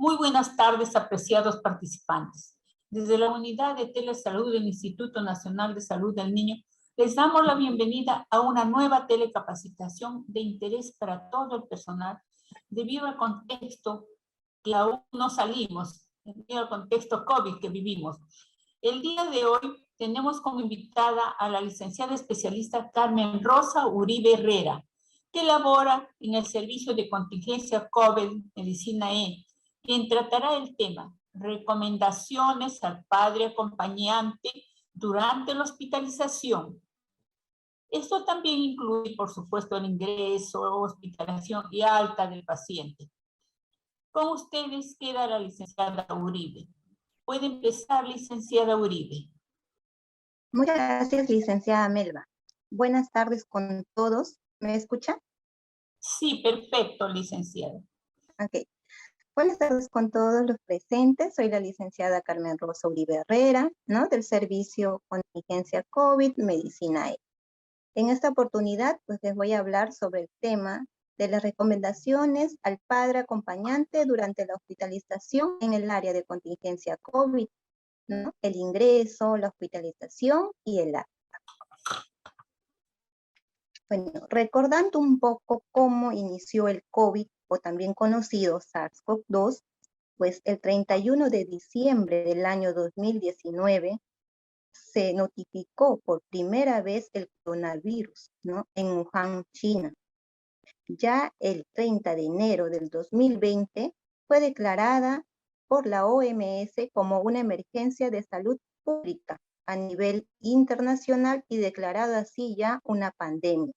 Muy buenas tardes, apreciados participantes. Desde la Unidad de Telesalud del Instituto Nacional de Salud del Niño, les damos la bienvenida a una nueva telecapacitación de interés para todo el personal, debido al contexto que aún no salimos, debido al contexto COVID que vivimos. El día de hoy tenemos como invitada a la licenciada especialista Carmen Rosa Uribe Herrera, que labora en el Servicio de Contingencia COVID Medicina E, quien tratará el tema recomendaciones al padre acompañante durante la hospitalización. Esto también incluye, por supuesto, el ingreso, hospitalización y alta del paciente. Con ustedes queda la licenciada Uribe. Puede empezar, licenciada Uribe. Muchas gracias, licenciada Melba. Buenas tardes con todos. ¿Me escucha? Sí, perfecto, licenciada. Ok. Buenas tardes con todos los presentes. Soy la licenciada Carmen Rosa Uribe Herrera, ¿no? Del Servicio Contingencia COVID Medicina E. En esta oportunidad, pues les voy a hablar sobre el tema de las recomendaciones al padre acompañante durante la hospitalización en el área de contingencia COVID, ¿no? El ingreso, la hospitalización y el acta. Bueno, recordando un poco cómo inició el COVID, o también conocido SARS-CoV-2, pues el 31 de diciembre del año 2019 se notificó por primera vez el coronavirus, ¿no? En Wuhan, China. Ya el 30 de enero del 2020 fue declarada por la OMS como una emergencia de salud pública a nivel internacional y declarada así ya una pandemia.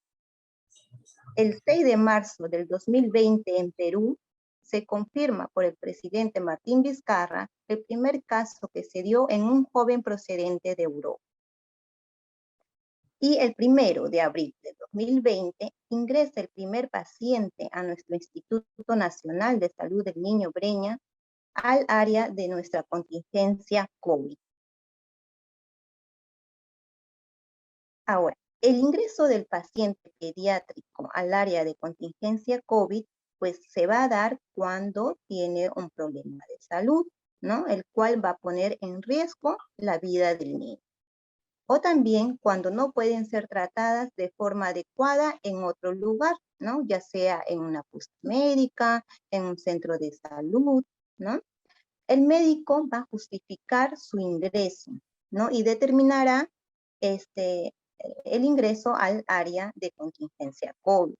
El 6 de marzo del 2020 en Perú se confirma por el presidente Martín Vizcarra el primer caso que se dio en un joven procedente de Europa. Y el 1 de abril de 2020 ingresa el primer paciente a nuestro Instituto Nacional de Salud del Niño Breña al área de nuestra contingencia COVID. Ahora, el ingreso del paciente pediátrico al área de contingencia COVID, pues se va a dar cuando tiene un problema de salud, ¿no? El cual va a poner en riesgo la vida del niño. O también cuando no pueden ser tratadas de forma adecuada en otro lugar, ¿no? Ya sea en una posta médica, en un centro de salud, ¿no? El médico va a justificar su ingreso, ¿no? Y determinará el ingreso al área de contingencia COVID.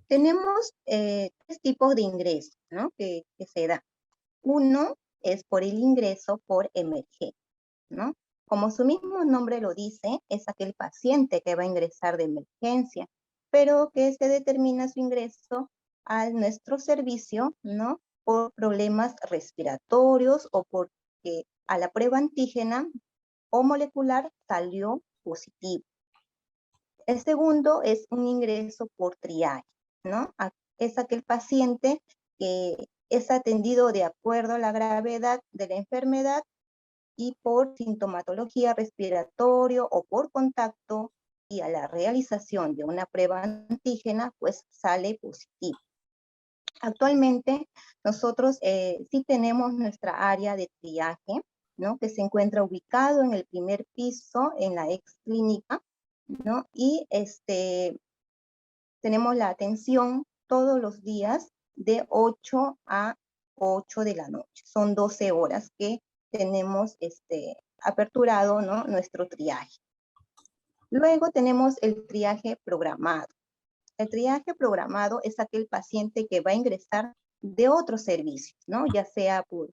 Tenemos 3 tipos de ingresos, ¿no? que se da. Uno es por el ingreso por emergencia, ¿no? Como su mismo nombre lo dice, es aquel paciente que va a ingresar de emergencia, pero que se determina su ingreso a nuestro servicio, ¿no? Por problemas respiratorios o porque a la prueba antígena o molecular salió positivo. El segundo es un ingreso por triaje, ¿no? Es aquel paciente que es atendido de acuerdo a la gravedad de la enfermedad y por sintomatología respiratoria o por contacto, y a la realización de una prueba antígena, pues sale positivo. Actualmente nosotros sí tenemos nuestra área de triaje, ¿no? Que se encuentra ubicado en el primer piso en la ex clínica, ¿no? Y tenemos la atención todos los días de 8 a 8 de la noche. Son 12 horas que tenemos aperturado, ¿no? Nuestro triaje. Luego tenemos el triaje programado. El triaje programado es aquel paciente que va a ingresar de otros servicios, ¿no? Ya sea por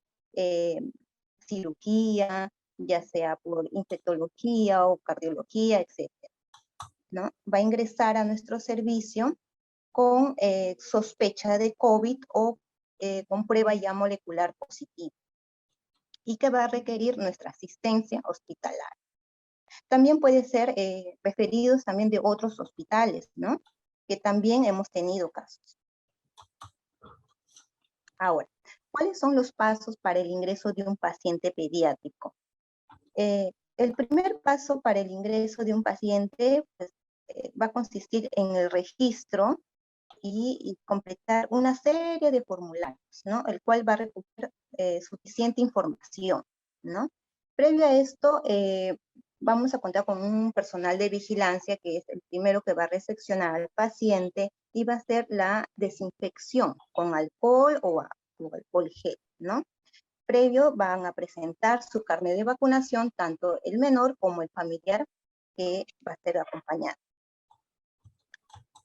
cirugía, ya sea por infectología o cardiología, etc., ¿no? Va a ingresar a nuestro servicio con sospecha de COVID o con prueba ya molecular positiva, y que va a requerir nuestra asistencia hospitalaria. También puede ser referidos también de otros hospitales, ¿no? Que también hemos tenido casos. Ahora, ¿cuáles son los pasos para el ingreso de un paciente pediátrico? El primer paso para el ingreso de un paciente pues, va a consistir en el registro y completar una serie de formularios, ¿no? El cual va a recoger suficiente información, ¿no? Previo a esto, vamos a contar con un personal de vigilancia que es el primero que va a recepcionar al paciente y va a hacer la desinfección con alcohol o alcohol gel, ¿no? Previo van a presentar su carnet de vacunación, tanto el menor como el familiar que va a ser acompañado.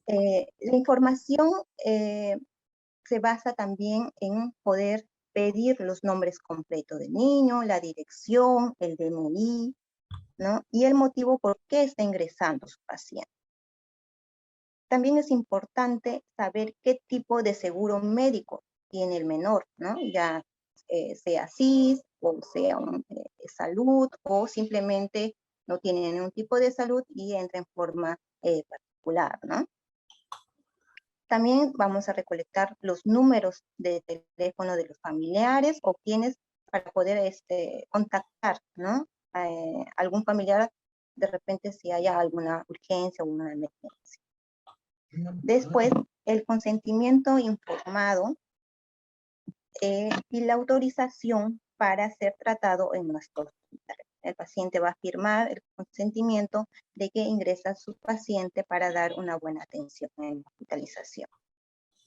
La información se basa también en poder pedir los nombres completos del niño, la dirección, el DNI, ¿no? Y el motivo por qué está ingresando su paciente. También es importante saber qué tipo de seguro médico tiene el menor, ¿no? Ya sea SIS o sea salud o simplemente no tiene ningún tipo de salud y entra en forma particular, ¿no? También vamos a recolectar los números de teléfono de los familiares o quienes para poder contactar, ¿no? Algún familiar de repente si haya alguna urgencia o una emergencia. Después, el consentimiento informado y la autorización para ser tratado en nuestro hospital. El paciente va a firmar el consentimiento de que ingresa a su paciente para dar una buena atención en la hospitalización.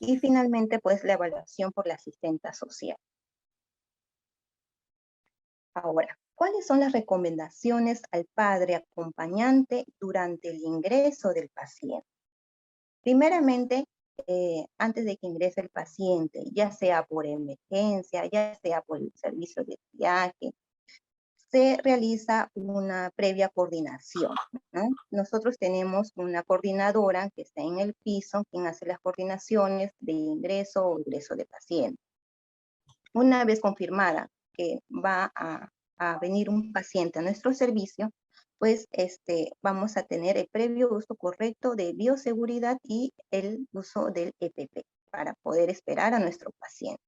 Y finalmente, pues, la evaluación por la asistenta social. Ahora, ¿cuáles son las recomendaciones al padre acompañante durante el ingreso del paciente? Primeramente, antes de que ingrese el paciente, ya sea por emergencia, ya sea por el servicio de triaje, se realiza una previa coordinación, ¿no? Nosotros tenemos una coordinadora que está en el piso, quien hace las coordinaciones de ingreso o egreso de paciente. Una vez confirmada que va a venir un paciente a nuestro servicio, pues vamos a tener el previo uso correcto de bioseguridad y el uso del EPP para poder esperar a nuestro paciente.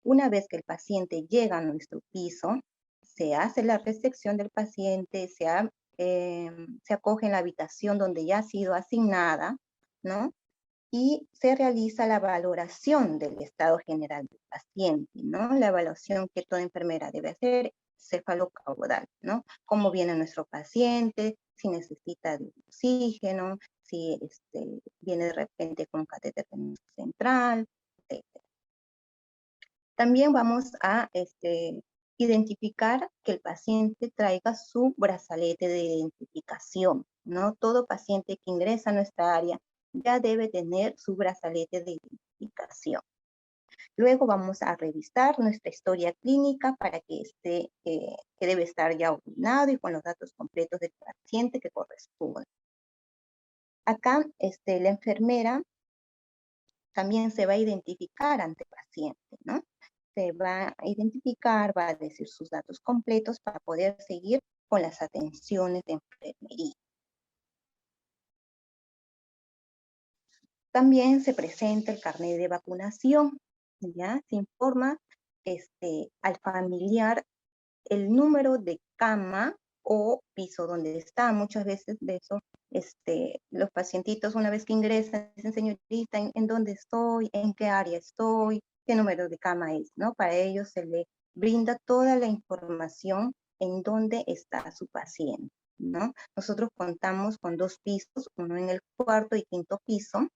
Una vez que el paciente llega a nuestro piso, se hace la recepción del paciente, se acoge en la habitación donde ya ha sido asignada, ¿no? Y se realiza la valoración del estado general del paciente, ¿no? La evaluación que toda enfermera debe hacer, cefalocaudal, ¿no? Cómo viene nuestro paciente, si necesita de oxígeno, si viene de repente con catéter central, etc. También vamos a identificar que el paciente traiga su brazalete de identificación, ¿no? Todo paciente que ingresa a nuestra área ya debe tener su brazalete de identificación. Luego vamos a revisar nuestra historia clínica para que que debe estar ya ordenado y con los datos completos del paciente que corresponden. Acá la enfermera también se va a identificar ante el paciente, ¿no? Se va a identificar, va a decir sus datos completos para poder seguir con las atenciones de enfermería. También se presenta el carnet de vacunación, ¿ya? Se informa al familiar el número de cama o piso donde está. Muchas veces de eso, los pacientitos una vez que ingresan dicen, señorita, ¿en dónde estoy? ¿En qué área estoy? ¿Qué número de cama es? ¿No? Para ellos se le brinda toda la información en dónde está su paciente, ¿no? Nosotros contamos con 2 pisos, uno en el 4º y 5º piso,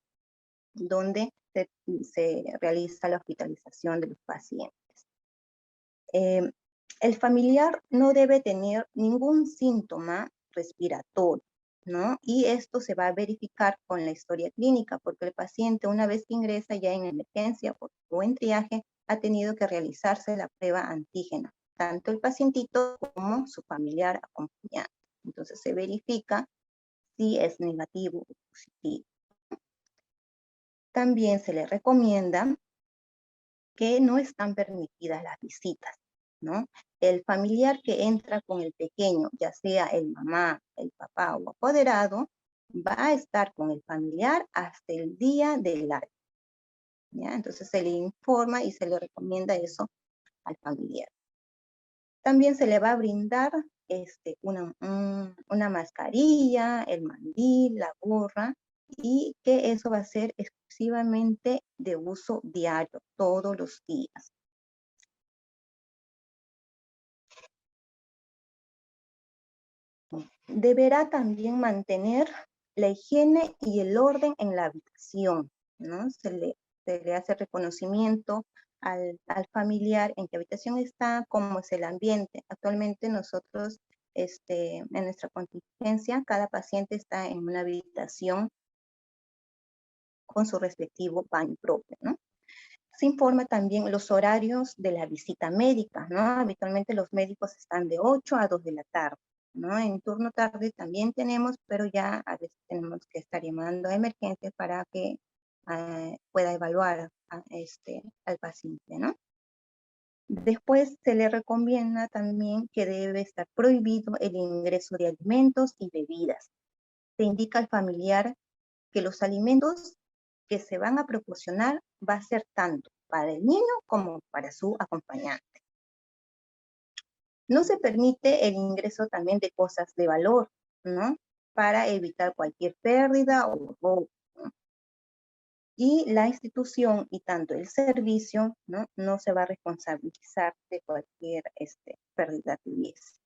donde se realiza la hospitalización de los pacientes. El familiar no debe tener ningún síntoma respiratorio, ¿no? Y esto se va a verificar con la historia clínica, porque el paciente una vez que ingresa ya en emergencia o en triaje, ha tenido que realizarse la prueba antígena, tanto el pacientito como su familiar acompañante. Entonces se verifica si es negativo o positivo. También se le recomienda que no están permitidas las visitas, ¿no? El familiar que entra con el pequeño, ya sea el mamá, el papá o apoderado, va a estar con el familiar hasta el día del acto, ¿ya? Entonces se le informa y se le recomienda eso al familiar. También se le va a brindar una mascarilla, el mandil, la gorra, y que eso va a ser exclusivamente de uso diario, todos los días. Deberá también mantener la higiene y el orden en la habitación, ¿no? Se le hace reconocimiento al familiar en qué habitación está, cómo es el ambiente. Actualmente nosotros, en nuestra contingencia, cada paciente está en una habitación con su respectivo baño propio, ¿no? Se informa también los horarios de la visita médica, ¿no? Habitualmente los médicos están de 8 a 2 de la tarde, ¿no? En turno tarde también tenemos, pero ya a veces tenemos que estar llamando a emergencias para que pueda evaluar al paciente, ¿no? Después se le recomienda también que debe estar prohibido el ingreso de alimentos y bebidas. Se indica al familiar que los alimentos que se van a proporcionar va a ser tanto para el niño como para su acompañante. No se permite el ingreso también de cosas de valor, ¿no? Para evitar cualquier pérdida o robo, ¿no? Y la institución y tanto el servicio, ¿no? No se va a responsabilizar de cualquier pérdida que hubiese.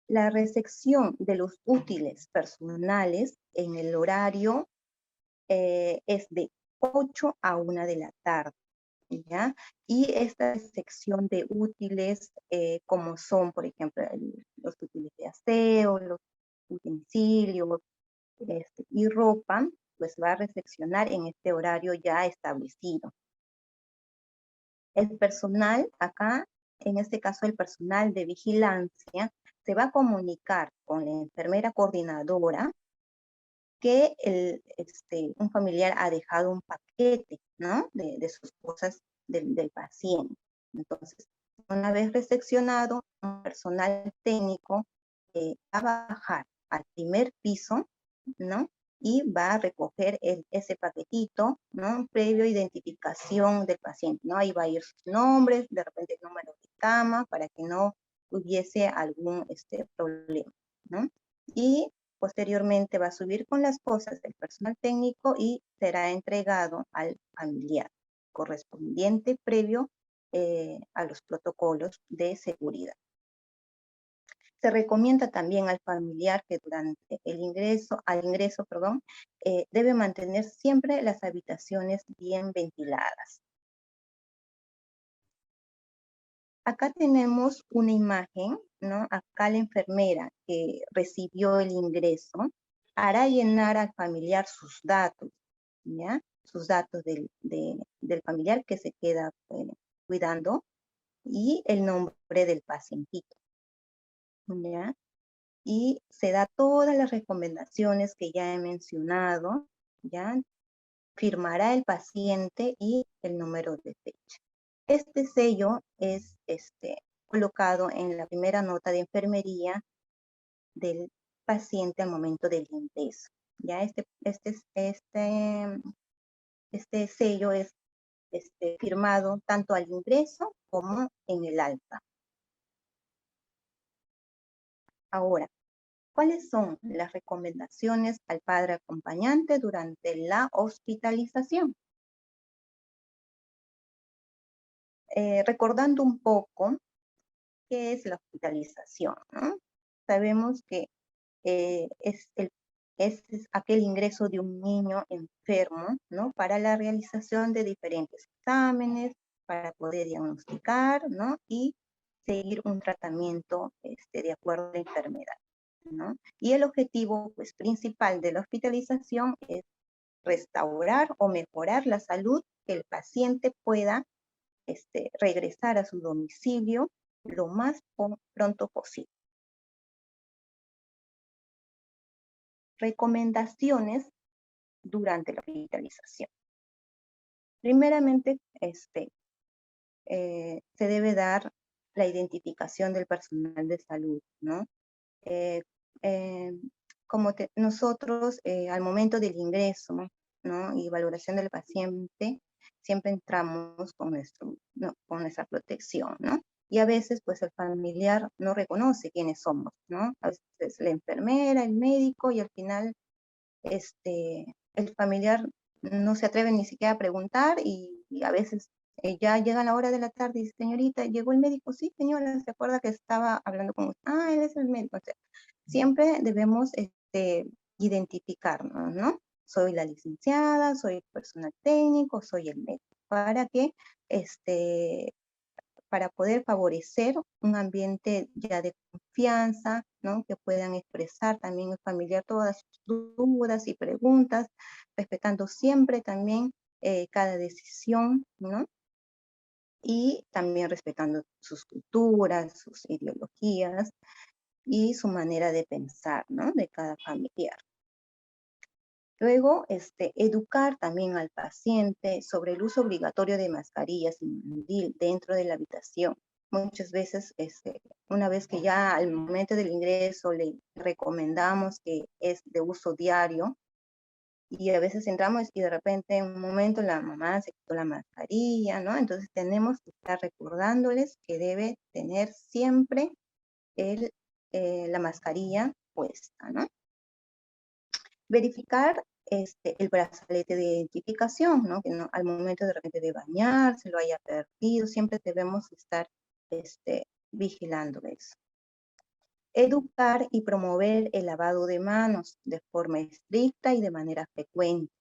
La recepción de los útiles personales en el horario es de 8 a 1 de la tarde, ¿ya? Y esta sección de útiles, como son, por ejemplo, los útiles de aseo, los utensilios y ropa, pues va a recepcionar en este horario ya establecido. El personal acá, en este caso el personal de vigilancia, se va a comunicar con la enfermera coordinadora que un familiar ha dejado un paquete, ¿no? De sus cosas del paciente. Entonces, una vez recepcionado, un personal técnico va a bajar al primer piso, ¿no? Y va a recoger ese paquetito, ¿no? Previo identificación del paciente, ¿no? Ahí va a ir sus nombres, de repente el número de cama, para que no hubiese algún problema, ¿no? Y posteriormente va a subir con las cosas del personal técnico y será entregado al familiar correspondiente previo a los protocolos de seguridad. Se recomienda también al familiar que durante al ingreso, debe mantener siempre las habitaciones bien ventiladas. Acá tenemos una imagen, ¿no? Acá la enfermera que recibió el ingreso hará llenar al familiar sus datos, ¿ya? Sus datos del familiar que se queda cuidando y el nombre del pacientito, ¿ya? Y se da todas las recomendaciones que ya he mencionado, ¿ya? Firmará el paciente y el número de fecha. Este sello es colocado en la primera nota de enfermería del paciente al momento del ingreso. Ya este sello es firmado tanto al ingreso como en el alta. Ahora, ¿cuáles son las recomendaciones al padre acompañante durante la hospitalización? Recordando un poco qué es la hospitalización, ¿no? Sabemos que es aquel ingreso de un niño enfermo, ¿no? Para la realización de diferentes exámenes, para poder diagnosticar, ¿no? Y seguir un tratamiento de acuerdo a la enfermedad, ¿no? Y el objetivo, pues, principal de la hospitalización es restaurar o mejorar la salud, que el paciente pueda regresar a su domicilio lo más pronto posible. Recomendaciones durante la hospitalización. Primeramente, se debe dar la identificación del personal de salud, ¿no? Nosotros, al momento del ingreso, ¿no? Y valoración del paciente, siempre entramos con nuestra protección, ¿no? Y a veces, pues, el familiar no reconoce quiénes somos, ¿no? A veces la enfermera, el médico, y al final el familiar no se atreve ni siquiera a preguntar y a veces ya llega la hora de la tarde y dice, señorita, ¿llegó el médico? Sí, señora, ¿se acuerda que estaba hablando con usted? Ah, él es el médico. O sea, siempre debemos identificarnos, ¿no? Soy la licenciada, soy el personal técnico, soy el médico, para que para poder favorecer un ambiente ya de confianza, ¿no? Que puedan expresar también el familiar todas sus dudas y preguntas, respetando siempre también cada decisión, ¿no? Y también respetando sus culturas, sus ideologías y su manera de pensar, ¿no? De cada familiar. Luego, educar también al paciente sobre el uso obligatorio de mascarillas y mandil dentro de la habitación. Muchas veces, una vez que ya al momento del ingreso le recomendamos que es de uso diario, y a veces entramos y de repente en un momento la mamá se quitó la mascarilla, ¿no? Entonces tenemos que estar recordándoles que debe tener siempre la mascarilla puesta, ¿no? Verificar el brazalete de identificación, ¿no? Que no, al momento de repente de bañarse, lo haya perdido, siempre debemos estar vigilando eso. Educar y promover el lavado de manos de forma estricta y de manera frecuente.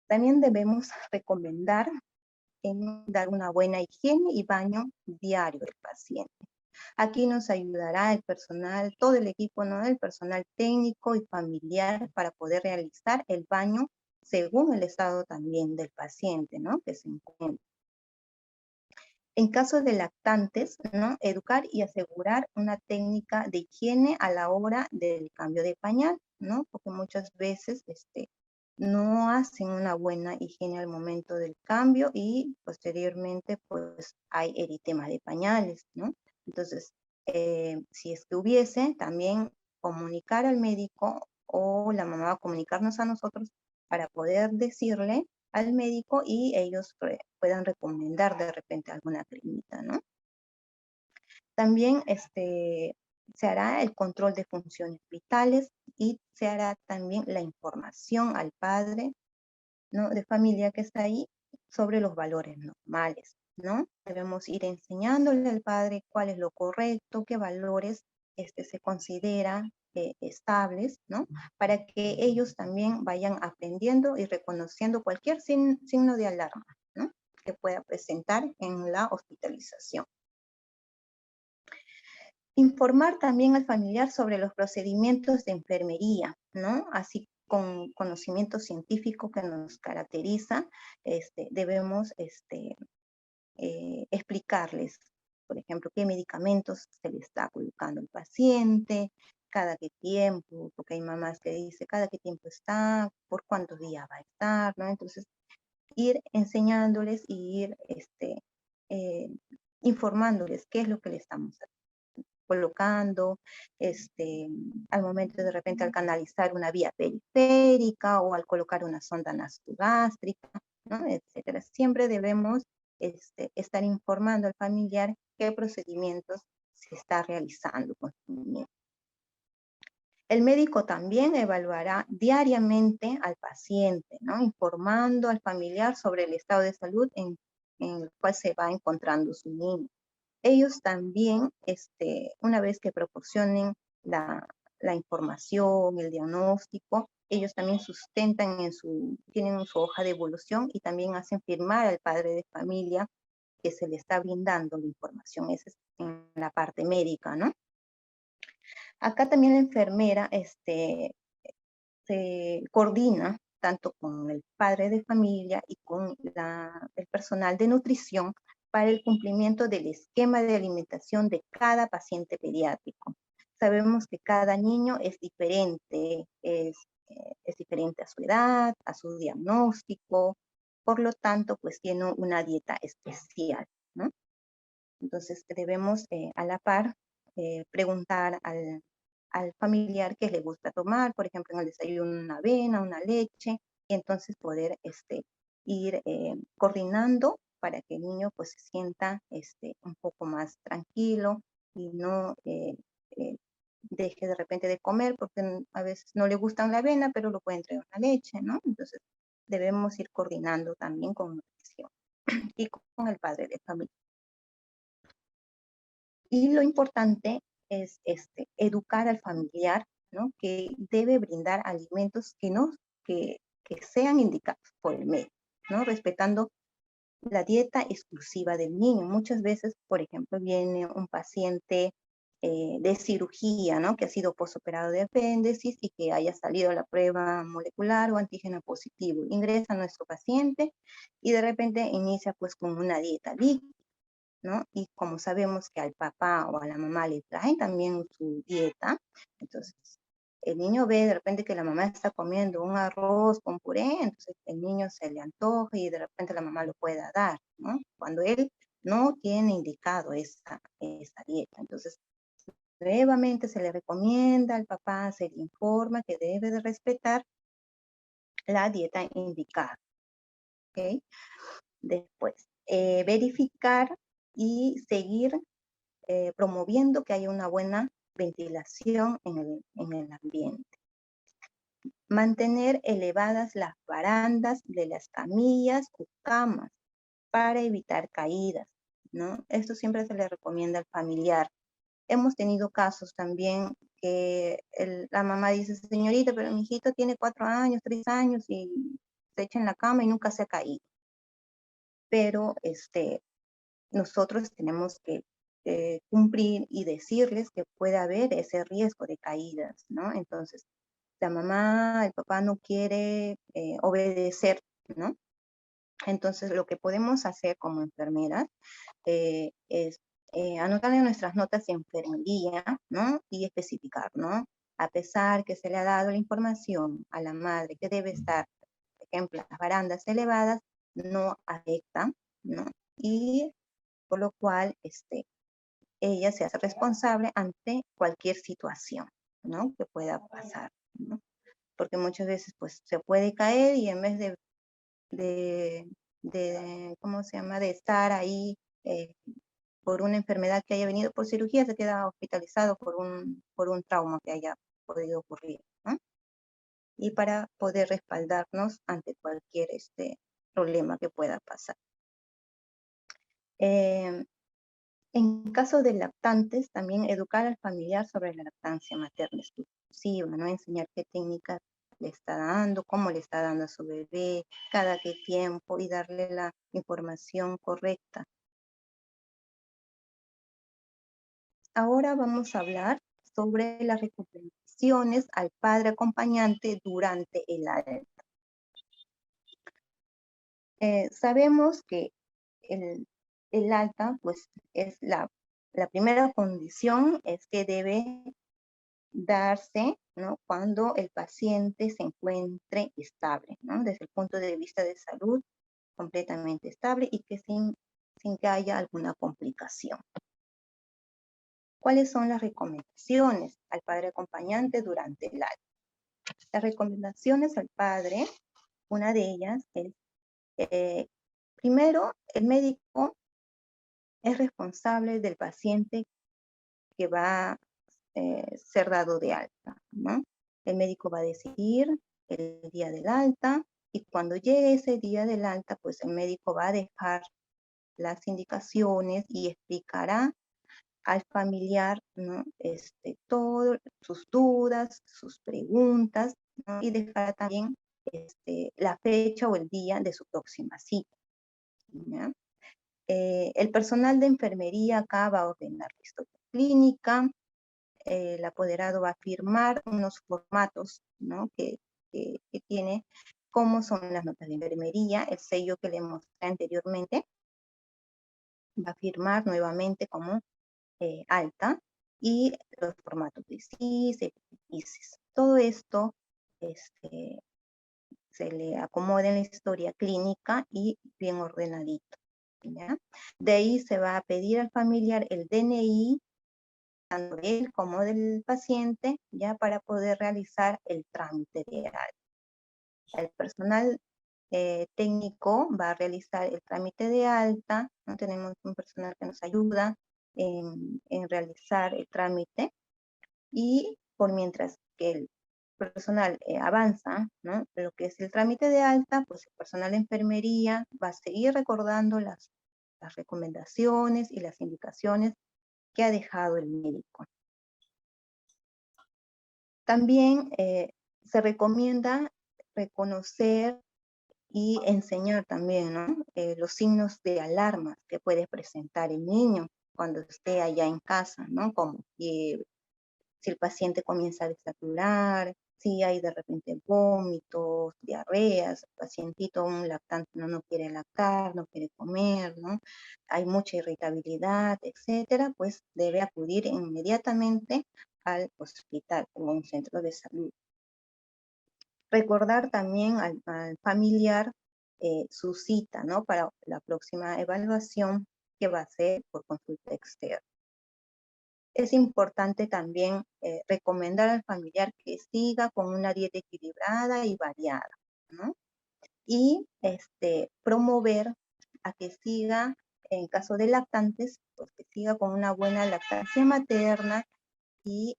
También debemos recomendar dar una buena higiene y baño diario del paciente. Aquí nos ayudará el personal, todo el equipo, ¿no? El personal técnico y familiar para poder realizar el baño según el estado también del paciente, ¿no? Que se encuentra. En caso de lactantes, ¿no? Educar y asegurar una técnica de higiene a la hora del cambio de pañal, ¿no? Porque muchas veces no hacen una buena higiene al momento del cambio y posteriormente pues hay eritema de pañales, ¿no? Entonces, si es que hubiese, también comunicar al médico o la mamá comunicarnos a nosotros para poder decirle al médico y ellos puedan recomendar de repente alguna cremita, ¿no? También se hará el control de funciones vitales y se hará también la información al padre, ¿no? De familia que está ahí sobre los valores normales, ¿no? Debemos ir enseñándole al padre cuál es lo correcto, qué valores se considera estables, ¿no? Para que ellos también vayan aprendiendo y reconociendo cualquier signo de alarma, ¿no? Que pueda presentar en la hospitalización. Informar también al familiar sobre los procedimientos de enfermería, ¿no? Así con conocimiento científico que nos caracteriza, debemos explicarles, por ejemplo, qué medicamentos se le está colocando al paciente, cada qué tiempo, porque hay mamás que dicen cada qué tiempo está, por cuántos días va a estar, ¿no? Entonces, ir enseñándoles y ir informándoles qué es lo que le estamos colocando, al momento de repente al canalizar una vía periférica o al colocar una sonda nasogástrica, ¿no? Etcétera. Siempre debemos estar informando al familiar qué procedimientos se está realizando con su niño. El médico también evaluará diariamente al paciente, ¿no? Informando al familiar sobre el estado de salud en el cual se va encontrando su niño. Ellos también, una vez que proporcionen la información, el diagnóstico, ellos también sustentan tienen su hoja de evolución y también hacen firmar al padre de familia que se le está brindando la información. Esa es en la parte médica, ¿no? Acá también la enfermera se coordina tanto con el padre de familia y con el personal de nutrición para el cumplimiento del esquema de alimentación de cada paciente pediátrico. Sabemos que cada niño es diferente a su edad, a su diagnóstico, por lo tanto, pues tiene una dieta especial, ¿no? Entonces debemos a la par preguntar al familiar qué le gusta tomar, por ejemplo, en el desayuno una avena, una leche, y entonces poder ir coordinando para que el niño pues se sienta un poco más tranquilo y no deje de repente de comer porque a veces no le gustan la avena, pero lo puede entregar la leche, ¿no? Entonces debemos ir coordinando también con nutrición y con el padre de familia. Y lo importante es educar al familiar, ¿no? Que debe brindar alimentos que sean indicados por el médico, ¿no? Respetando la dieta exclusiva del niño. Muchas veces, por ejemplo, viene un paciente de cirugía, ¿no? Que ha sido posoperado de apéndicis y que haya salido la prueba molecular o antígeno positivo. Ingresa nuestro paciente y de repente inicia pues con una dieta líquida, ¿no? Y como sabemos que al papá o a la mamá le traen también su dieta, entonces el niño ve de repente que la mamá está comiendo un arroz con puré, entonces el niño se le antoja y de repente la mamá lo pueda dar, ¿no? Cuando él no tiene indicado esa dieta. Entonces, nuevamente se le recomienda al papá, se le informa que debe de respetar la dieta indicada, ¿ok? Después, verificar y seguir promoviendo que haya una buena ventilación en el ambiente. Mantener elevadas las barandas de las camillas o camas para evitar caídas, ¿no? Esto siempre se le recomienda al familiar. Hemos tenido casos también que la mamá dice, señorita, pero mi hijito tiene 4 años, 3 años y se echa en la cama y nunca se ha caído. Pero nosotros tenemos que cumplir y decirles que puede haber ese riesgo de caídas, ¿no? Entonces, la mamá, el papá no quiere obedecer, ¿no? Entonces, lo que podemos hacer como enfermeras es anotar en nuestras notas de enfermería, ¿no? Y especificar, ¿no? A pesar que se le ha dado la información a la madre que debe estar, por ejemplo, las barandas elevadas, no afectan, ¿no? Y por lo cual ella se hace responsable ante cualquier situación, ¿no? Que pueda pasar, ¿no? Porque muchas veces pues se puede caer y en vez ¿cómo se llama? De estar ahí por una enfermedad que haya venido por cirugía, se queda hospitalizado por un trauma que haya podido ocurrir, ¿no? Y para poder respaldarnos ante cualquier problema que pueda pasar. En caso de lactantes, también educar al familiar sobre la lactancia materna exclusiva, ¿no? Enseñar qué técnicas le está dando, cómo le está dando a su bebé, cada qué tiempo y darle la información correcta. Ahora vamos a hablar sobre las recomendaciones al padre acompañante durante el alta. Sabemos que el alta, pues, es la primera condición es que debe darse, ¿no? Cuando el paciente se encuentre estable, ¿no? Desde el punto de vista de salud, completamente estable y que sin que haya alguna complicación. ¿Cuáles son las recomendaciones al padre acompañante durante el alta? Las recomendaciones al padre, una de ellas es, primero, el médico es responsable del paciente que va a ser dado de alta, ¿no? El médico va a decidir el día del alta y cuando llegue ese día del alta, pues el médico va a dejar las indicaciones y explicará al familiar, ¿no? Todas sus dudas, sus preguntas, ¿no? Y dejará también la fecha o el día de su próxima cita, ¿ya? El personal de enfermería acá va a ordenar la historia clínica, el apoderado va a firmar unos formatos, ¿no? que tiene cómo son las notas de enfermería, el sello que le mostré anteriormente, va a firmar nuevamente como alta y los formatos de CIS, de ICES. Todo esto se le acomoda en la historia clínica y bien ordenadito, ¿ya? De ahí se va a pedir al familiar el DNI, tanto de él como del paciente, ya para poder realizar el trámite de alta. El personal técnico va a realizar el trámite de alta, ¿no? Tenemos un personal que nos ayuda en realizar el trámite Y por mientras que el personal avanza, ¿no? Lo que es el trámite de alta, pues el personal de enfermería va a seguir recordando las recomendaciones y las indicaciones que ha dejado el médico. También se recomienda reconocer y enseñar también, ¿no? Los signos de alarma que puede presentar el niño cuando esté allá en casa, ¿no? Como fiebre, si el paciente comienza a desaturar, si hay de repente vómitos, diarreas, el pacientito, un lactante no quiere lactar, no quiere comer, ¿no? Hay mucha irritabilidad, etcétera, pues debe acudir inmediatamente al hospital o a un centro de salud. Recordar también al familiar su cita, ¿no? Para la próxima evaluación que va a ser por consulta externa. Es importante también recomendar al familiar que siga con una dieta equilibrada y variada, ¿no? Y promover a que siga, en caso de lactantes, pues que siga con una buena lactancia materna y,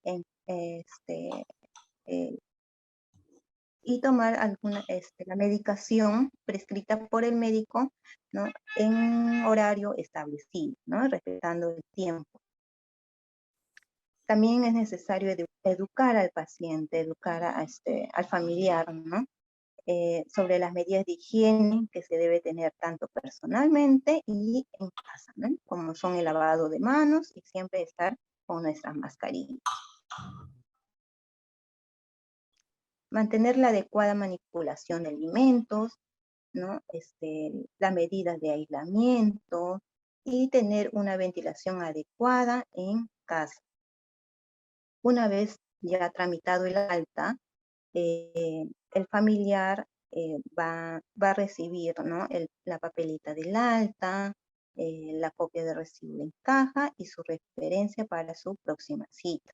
y tomar la medicación prescrita por el médico, ¿no? En horario establecido, ¿no? Respetando el tiempo. También es necesario educar al paciente, educar al familiar, ¿no? Sobre las medidas de higiene que se debe tener tanto personalmente y en casa, ¿no? Como son el lavado de manos y siempre estar con nuestras mascarillas. Mantener la adecuada manipulación de alimentos, ¿no? Las medidas de aislamiento y tener una ventilación adecuada en casa. Una vez ya tramitado el alta, el familiar va a recibir, ¿no? La papelita del alta, la copia de recibo en caja y su referencia para su próxima cita.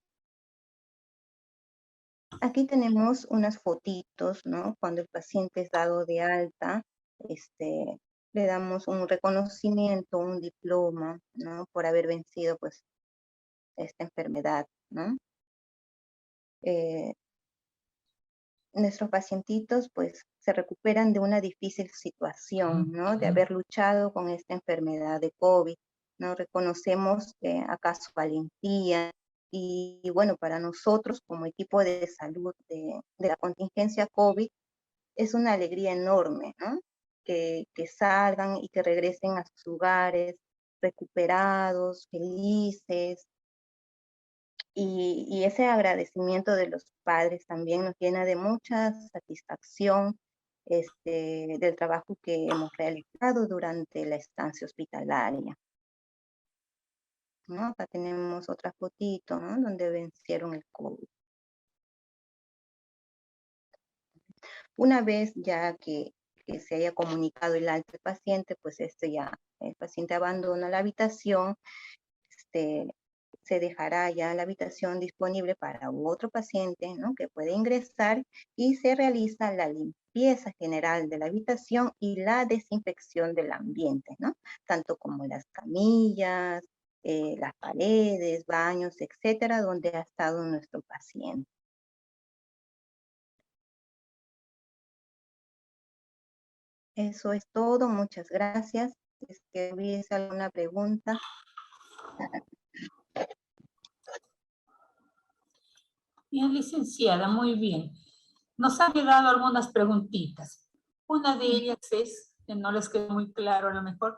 Aquí tenemos unas fotitos, ¿no? Cuando el paciente es dado de alta, le damos un reconocimiento, un diploma, ¿no? Por haber vencido, pues, esta enfermedad, ¿no? Nuestros pacientitos pues se recuperan de una difícil situación, ¿no? De haber luchado con esta enfermedad de COVID, ¿no? Reconocemos acá su valentía y bueno, para nosotros como equipo de salud de la contingencia COVID es una alegría enorme, ¿no? Que salgan y que regresen a sus hogares recuperados, felices, y ese agradecimiento de los padres también nos llena de mucha satisfacción del trabajo que hemos realizado durante la estancia hospitalaria, ¿no? Acá tenemos otra fotito, ¿no? Donde vencieron el COVID. Una vez ya que se haya comunicado el alta al paciente, pues el paciente abandona la habitación, se dejará ya la habitación disponible para otro paciente, ¿no? Que puede ingresar y se realiza la limpieza general de la habitación y la desinfección del ambiente, ¿no? Tanto como las camillas, las paredes, baños, etcétera, donde ha estado nuestro paciente. Eso es todo, muchas gracias. Si hubiese alguna pregunta. Bien, licenciada, muy bien. Nos han llegado algunas preguntitas. Una de ellas es, que no les quedó muy claro a lo mejor,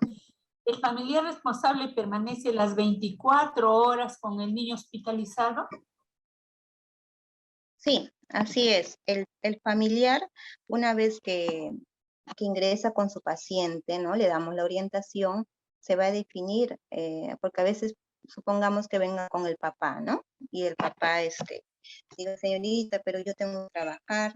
¿el familiar responsable permanece las 24 horas con el niño hospitalizado? Sí, así es. El familiar, una vez que ingresa con su paciente, ¿no? Le damos la orientación, se va a definir, porque a veces supongamos que venga con el papá, ¿no? Y el papá, diga, señorita, pero yo tengo que trabajar,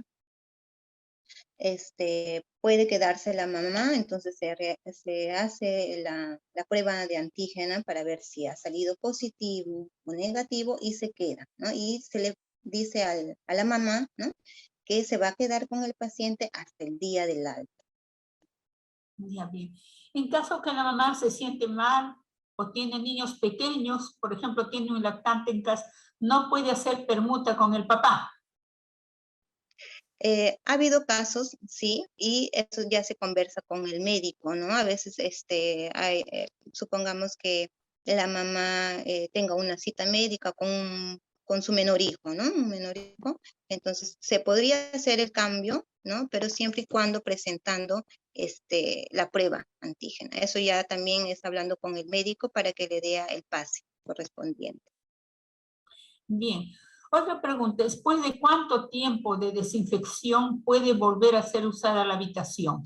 puede quedarse la mamá, entonces se hace la prueba de antígena para ver si ha salido positivo o negativo y se queda, ¿no? Y se le dice a la mamá, ¿no? Que se va a quedar con el paciente hasta el día del alta. Ya bien. En caso que la mamá se siente mal o tiene niños pequeños, por ejemplo, tiene un lactante en casa, no puede hacer permuta con el papá. Ha habido casos, sí, y eso ya se conversa con el médico, ¿no? A veces, supongamos que la mamá tenga una cita médica con su menor hijo, ¿no? Un menor hijo. Entonces, se podría hacer el cambio, ¿no? Pero siempre y cuando presentando la prueba antígena. Eso ya también es hablando con el médico para que le dé el pase correspondiente. Bien. Otra pregunta, ¿después de cuánto tiempo de desinfección puede volver a ser usada la habitación?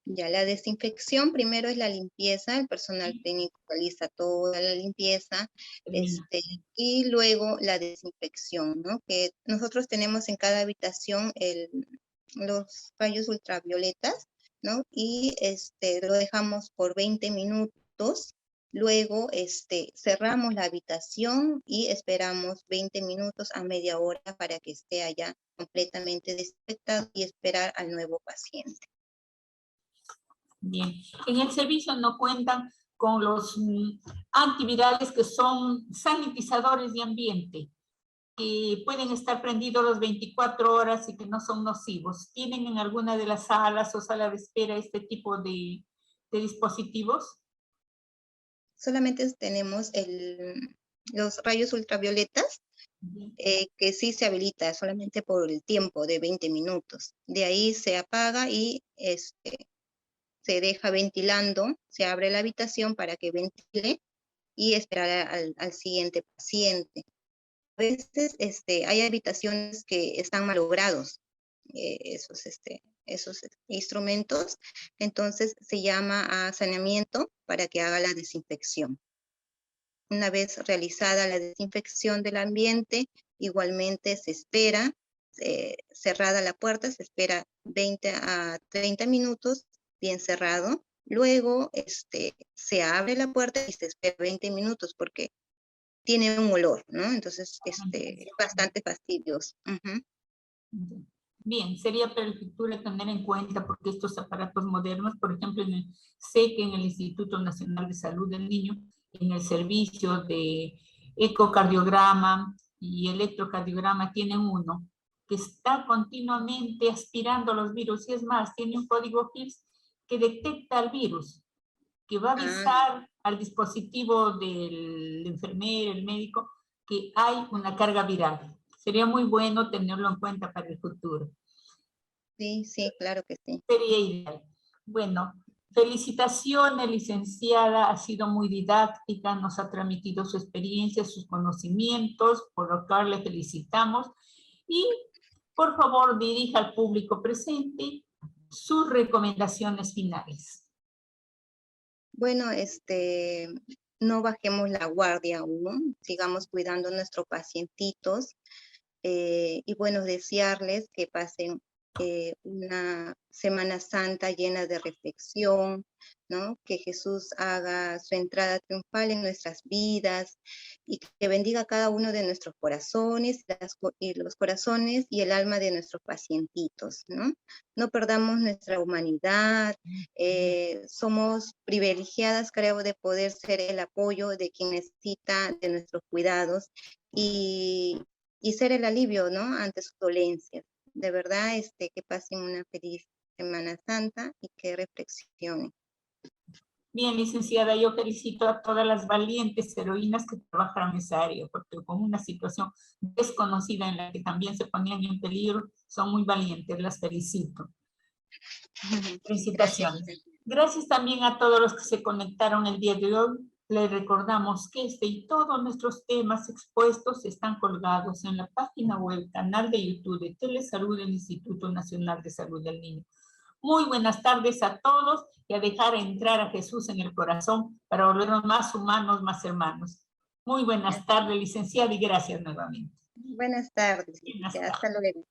Ya la desinfección, primero es la limpieza, el personal técnico realiza toda la limpieza, y luego la desinfección, ¿no? Que nosotros tenemos en cada habitación los rayos ultravioletas, ¿no? Y lo dejamos por 20 minutos, luego cerramos la habitación y esperamos 20 minutos a media hora para que esté allá completamente desinfectado y esperar al nuevo paciente. Bien, en el servicio no cuentan con los antivirales que son sanitizadores de ambiente, que pueden estar prendidos las 24 horas y que no son nocivos. ¿Tienen en alguna de las salas o sala de espera este tipo de dispositivos? Solamente tenemos los rayos ultravioletas, que sí se habilita solamente por el tiempo de 20 minutos. De ahí se apaga y se deja ventilando, se abre la habitación para que ventile y esperar al siguiente paciente. A veces hay habitaciones que están malogrados, esos instrumentos, entonces se llama a saneamiento para que haga la desinfección. Una vez realizada la desinfección del ambiente, igualmente se espera, cerrada la puerta, se espera 20 a 30 minutos, bien cerrado. Luego se abre la puerta y se espera 20 minutos porque tiene un olor, ¿no? Entonces, es bastante fastidioso. Bien, sería perfecto tener en cuenta porque estos aparatos modernos, por ejemplo, sé que en el Instituto Nacional de Salud del Niño, en el servicio de ecocardiograma y electrocardiograma tienen uno que está continuamente aspirando los virus y es más, tiene un código HIPS que detecta el virus, que va a avisar al dispositivo del enfermero, el médico, que hay una carga viral. Sería muy bueno tenerlo en cuenta para el futuro. Sí, sí, claro que sí. Sería ideal. Bueno, felicitaciones, licenciada, ha sido muy didáctica, nos ha transmitido su experiencia, sus conocimientos, por lo cual le felicitamos. Y, por favor, dirija al público presente sus recomendaciones finales. Bueno, no bajemos la guardia aún, sigamos cuidando a nuestros pacientitos, y bueno, desearles que pasen una Semana Santa llena de reflexión, ¿no? Que Jesús haga su entrada triunfal en nuestras vidas y que bendiga a cada uno de nuestros corazones, los corazones y el alma de nuestros pacientitos, ¿no? No perdamos nuestra humanidad, somos privilegiadas, creo, de poder ser el apoyo de quien necesita de nuestros cuidados y ser el alivio, ¿no? Ante sus dolencias. De verdad, que pasen una feliz Semana Santa y que reflexionen. Bien, licenciada, yo felicito a todas las valientes heroínas que trabajan en esa área, porque con una situación desconocida en la que también se ponían en peligro, son muy valientes, las felicito. Felicitaciones. Gracias también a todos los que se conectaron el día de hoy. Les recordamos que este y todos nuestros temas expuestos están colgados en la página web, canal de YouTube de Telesalud del Instituto Nacional de Salud del Niño. Muy buenas tardes a todos y a dejar entrar a Jesús en el corazón para volvernos más humanos, más hermanos. Muy buenas tardes, licenciada, y gracias nuevamente. Buenas tardes, licenciada. Hasta luego.